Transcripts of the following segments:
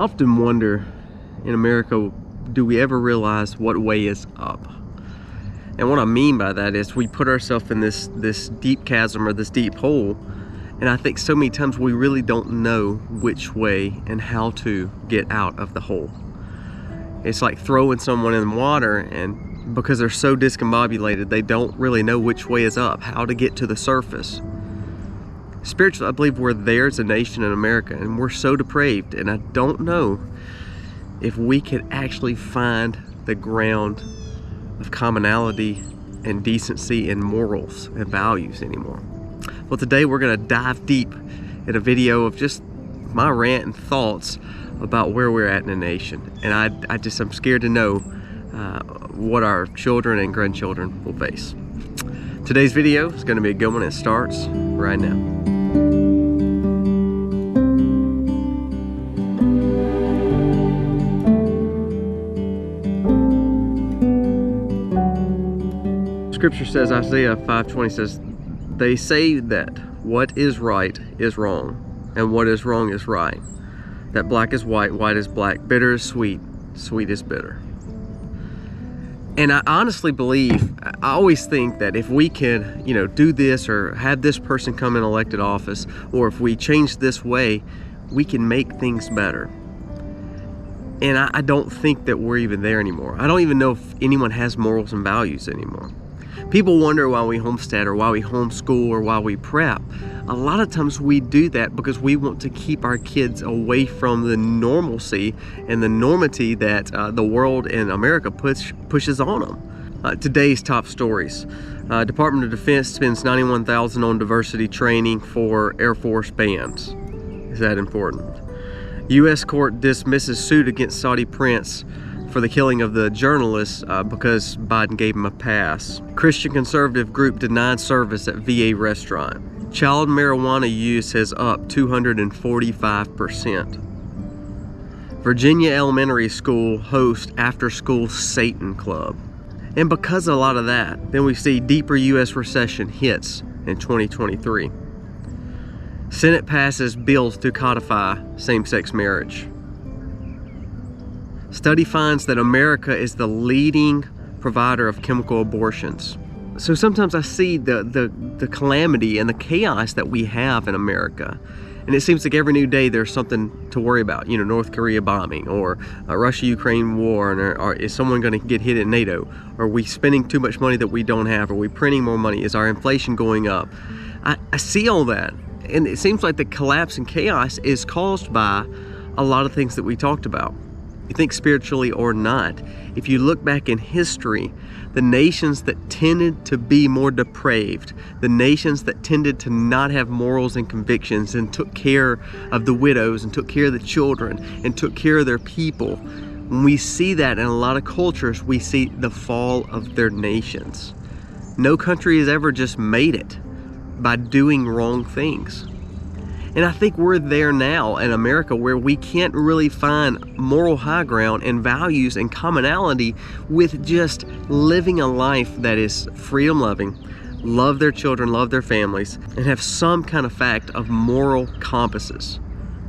often wonder, in America, do we ever realize what way is up? And what I mean by that is we put ourselves in this deep chasm or this deep hole, and I think so many times we really don't know which way and how to get out of the hole. It's like throwing someone in water, and because they're so discombobulated, they don't really know which way is up, how to get to the surface. Spiritually, I believe we're there as a nation in America, and we're so depraved, and I don't know if we could actually find the ground of commonality and decency and morals and values anymore. Well, today we're going to dive deep in a video of just my rant and thoughts about where we're at in the nation. And I'm scared to know what our children and grandchildren will face. Today's video is going to be a good one. It starts right now. Scripture says, Isaiah 5:20 says, "They say that what is right is wrong, and what is wrong is right. That black is white, white is black, bitter is sweet, sweet is bitter." And I honestly believe, I always think that if we can, do this or have this person come in elected office, or if we change this way, we can make things better. And I don't think that we're even there anymore. I don't even know if anyone has morals and values anymore. People wonder why we homestead or why we homeschool or why we prep. A lot of times we do that because we want to keep our kids away from the normalcy and the normity that the world and America pushes on them. Today's top stories. Department of Defense spends $91,000 on diversity training for Air Force bands. Is that important? U.S. court dismisses suit against Saudi prince for the killing of the journalist because Biden gave him a pass. Christian conservative group denied service at VA restaurant. Child marijuana use has up 245%. Virginia Elementary School hosts after-school Satan Club. And because of a lot of that, then we see deeper U.S. recession hits in 2023. Senate passes bills to codify same-sex marriage. Study finds that America is the leading provider of chemical abortions. So sometimes I see the calamity and the chaos that we have in America. And it seems like every new day there's something to worry about. North Korea bombing, or a Russia-Ukraine war, or is someone going to get hit at NATO? Are we spending too much money that we don't have? Are we printing more money? Is our inflation going up? I see all that. And it seems like the collapse and chaos is caused by a lot of things that we talked about. You think spiritually or not, if you look back in history, the nations that tended to be more depraved, the nations that tended to not have morals and convictions and took care of the widows and took care of the children and took care of their people, when we see that in a lot of cultures, we see the fall of their nations. No country has ever just made it by doing wrong things. And I think we're there now in America where we can't really find moral high ground and values and commonality with just living a life that is freedom loving, love their children, love their families, and have some kind of fact of moral compasses.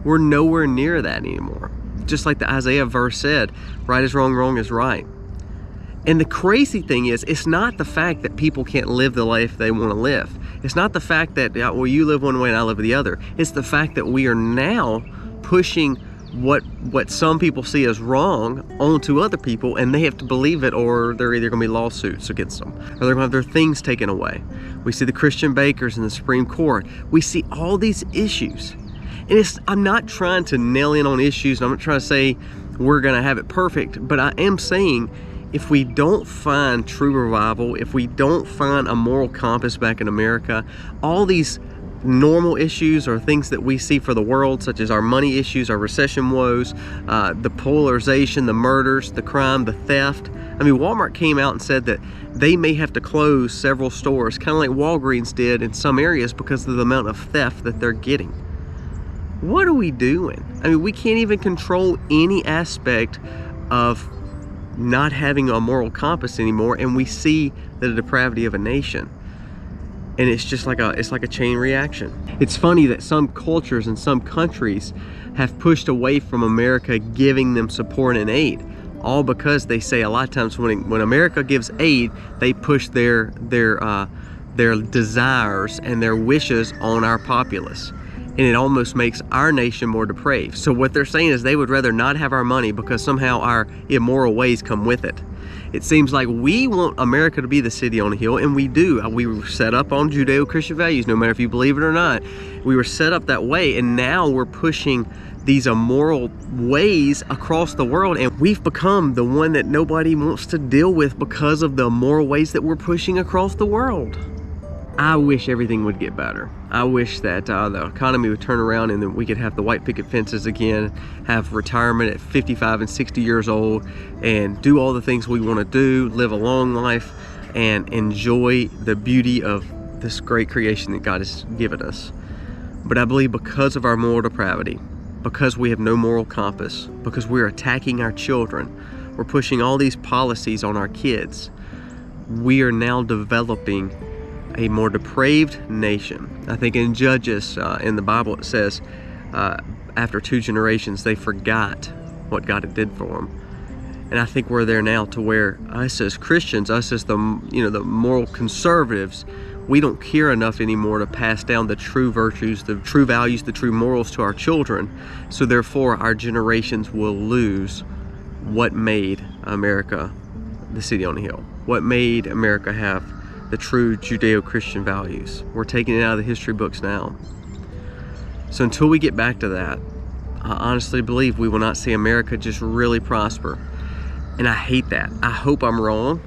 We're nowhere near that anymore. Just like the Isaiah verse said, right is wrong, wrong is right. And the crazy thing is, it's not the fact that people can't live the life they want to live. It's not the fact that, well, you live one way and I live the other. It's the fact that we are now pushing what some people see as wrong onto other people, and they have to believe it, or they're either going to be lawsuits against them, or they're going to have their things taken away. We see the Christian bakers in the Supreme Court. We see all these issues. And I'm not trying to nail in on issues, and I'm not trying to say we're going to have it perfect, but I am saying, if we don't find true revival, if we don't find a moral compass back in America, all these normal issues or things that we see for the world, such as our money issues, our recession woes, the polarization, the murders, the crime, the theft. I mean, Walmart came out and said that they may have to close several stores, kind of like Walgreens did in some areas, because of the amount of theft that they're getting. What are we doing? I mean, we can't even control any aspect of not having a moral compass anymore, and we see the depravity of a nation. And it's just like it's like a chain reaction. It's funny that some cultures and some countries have pushed away from America giving them support and aid, all because they say a lot of times when America gives aid, they push their desires and their wishes on our populace, and it almost makes our nation more depraved. So what they're saying is they would rather not have our money because somehow our immoral ways come with it. It seems like we want America to be the city on a hill, and we do. We were set up on Judeo-Christian values, no matter if you believe it or not. We were set up that way, and now we're pushing these immoral ways across the world, and we've become the one that nobody wants to deal with because of the immoral ways that we're pushing across the world. I wish everything would get better. I wish that the economy would turn around and then we could have the white picket fences again, have retirement at 55 and 60 years old, and do all the things we want to do, live a long life, and enjoy the beauty of this great creation that God has given us. But I believe because of our moral depravity, because we have no moral compass, because we're attacking our children, we're pushing all these policies on our kids, we are now developing a more depraved nation. I think in Judges, in the Bible, it says after 2 generations they forgot what God did for them. And I think we're there now to where us as Christians, us as the moral conservatives, we don't care enough anymore to pass down the true virtues, the true values, the true morals to our children. So therefore our generations will lose what made America the city on the hill, what made America have the true Judeo-Christian values. We're taking it out of the history books now. So until we get back to that, I honestly believe we will not see America just really prosper. And I hate that. I hope I'm wrong,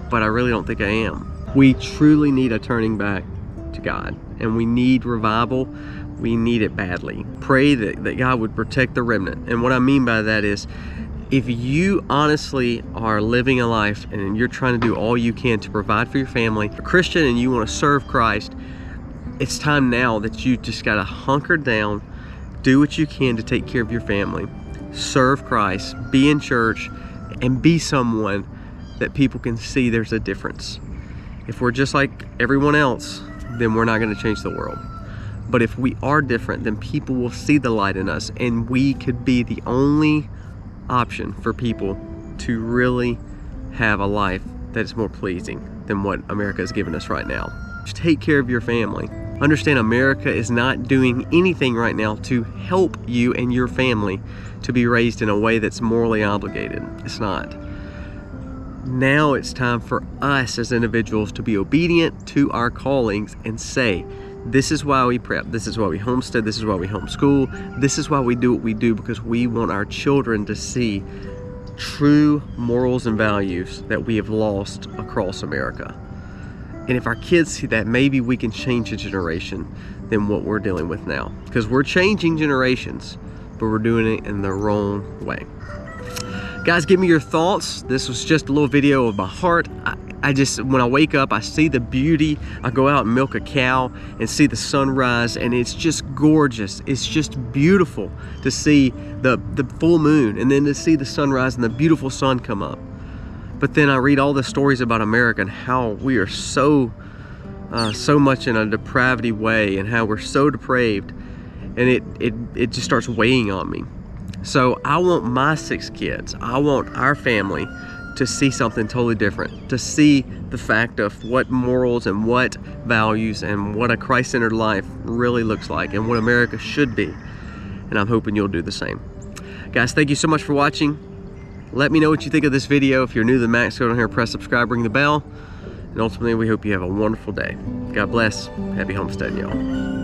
but I really don't think I am. We truly need a turning back to God, and we need revival. We need it badly. Pray that God would protect the remnant. And what I mean by that is, if you honestly are living a life and you're trying to do all you can to provide for your family, a Christian, and you want to serve Christ, it's time now that you just got to hunker down, do what you can to take care of your family, serve Christ, be in church, and be someone that people can see there's a difference. If we're just like everyone else, then we're not going to change the world. But if we are different, then people will see the light in us, and we could be the only option for people to really have a life that is more pleasing than what America has given us right now. Just take care of your family. Understand America is not doing anything right now to help you and your family to be raised in a way that's morally obligated. It's not. Now it's time for us as individuals to be obedient to our callings and say, this is why we prep, this is why we homestead, this is why we homeschool, this is why we do what we do, because we want our children to see true morals and values that we have lost across America. And if our kids see that, maybe we can change a generation than what we're dealing with now. Because we're changing generations, but we're doing it in the wrong way. Guys, give me your thoughts. This was just a little video of my heart. I just, when I wake up, I see the beauty. I go out and milk a cow and see the sunrise, and it's just gorgeous. It's just beautiful to see the full moon, and then to see the sunrise and the beautiful sun come up. But then I read all the stories about America and how we are so much in a depravity way, and how we're so depraved, and it just starts weighing on me. So I want my 6 kids, I want our family to see something totally different, to see the fact of what morals and what values and what a Christ-centered life really looks like, and what America should be. And I'm hoping you'll do the same. Guys, thank you so much for watching. Let me know what you think of this video. If you're new to the Max, go down here, press subscribe, ring the bell, and ultimately we hope you have a wonderful day. God bless. Happy homesteading, y'all.